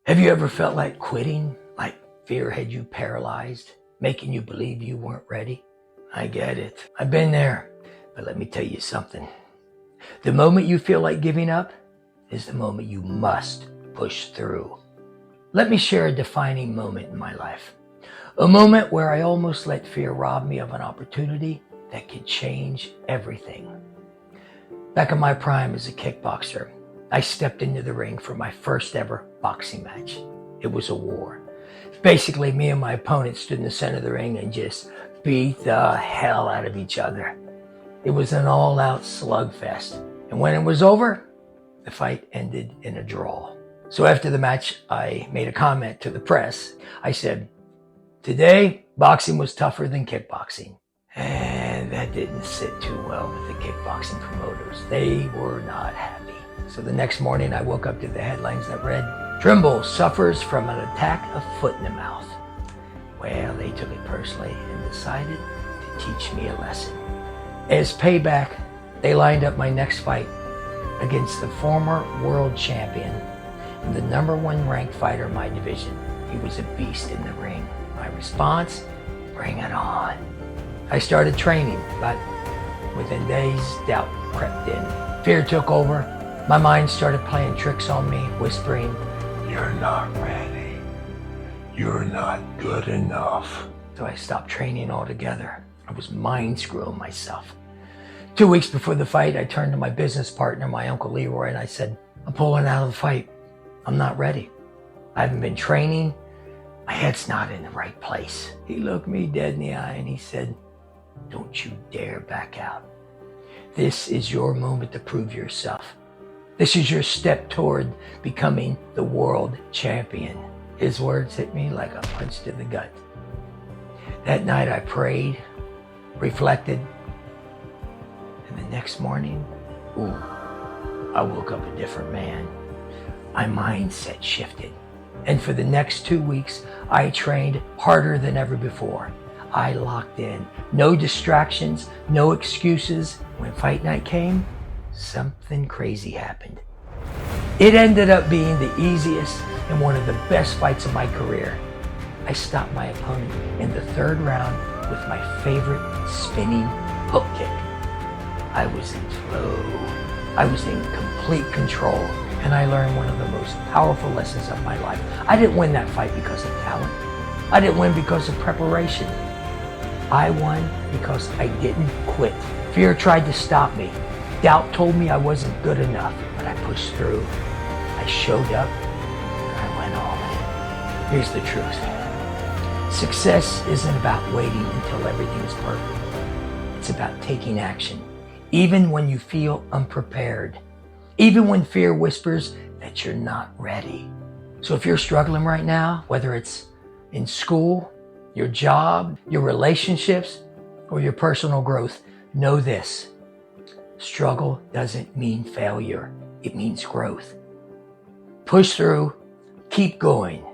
Have you ever felt like quitting, like fear had you paralyzed, making you believe you weren't ready? I get it. I've been there. But let me tell you something. The moment you feel like giving up is the moment you must push through. Let me share a defining moment in my life. A moment where I almost let fear rob me of an opportunity that could change everything. Back in my prime as a kickboxer, I stepped into the ring for my first ever boxing match. It was a war. Basically, me and my opponent stood in the center of the ring and just beat the hell out of each other. It was an all-out slugfest. And when it was over, the fight ended in a draw. So after the match, I made a comment to the press. I said, "Today, boxing was tougher than kickboxing." And that didn't sit too well with the kickboxing promoters. They were not happy. So the next morning, I woke up to the headlines that read, "Trimble suffers from an attack of foot in the mouth." Well, they took it personally and decided to teach me a lesson. As payback, they lined up my next fight against the former world champion and the #1 ranked fighter in my division. He was a beast in the ring. My response, bring it on. I started training, but within days, doubt crept in. Fear took over. My mind started playing tricks on me, whispering, "You're not ready. You're not good enough." So I stopped training altogether. I was mind screwing myself. 2 weeks before the fight, I turned to my business partner, my Uncle Leroy, and I said, "I'm pulling out of the fight. I'm not ready. I haven't been training. My head's not in the right place." He looked me dead in the eye and he said, "Don't you dare back out. This is your moment to prove yourself. This is your step toward becoming the world champion." His words hit me like a punch to the gut. That night I prayed, reflected, and the next morning, I woke up a different man. My mindset shifted. And for the next 2 weeks, I trained harder than ever before. I locked in. No distractions, no excuses. When fight night came, something crazy happened. It ended up being the easiest and one of the best fights of my career. I stopped my opponent in the 3rd round with my favorite spinning hook kick. I was in flow. I was in complete control, and I learned one of the most powerful lessons of my life. I didn't win that fight because of talent. I didn't win because of preparation. I won because I didn't quit. Fear tried to stop me. Doubt told me I wasn't good enough, but I pushed through. I showed up, and I went all in. Here's the truth. Success isn't about waiting until everything is perfect. It's about taking action, even when you feel unprepared, even when fear whispers that you're not ready. So if you're struggling right now, whether it's in school, your job, your relationships, or your personal growth, know this. Struggle doesn't mean failure. It means growth. Push through, keep going,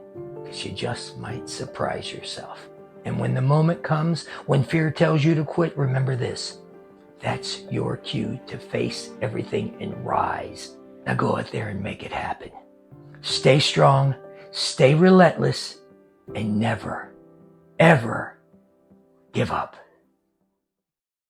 because you just might surprise yourself. And when the moment comes, when fear tells you to quit, remember this. That's your cue to face everything and rise. Now go out there and make it happen. Stay strong, stay relentless, and never, ever give up.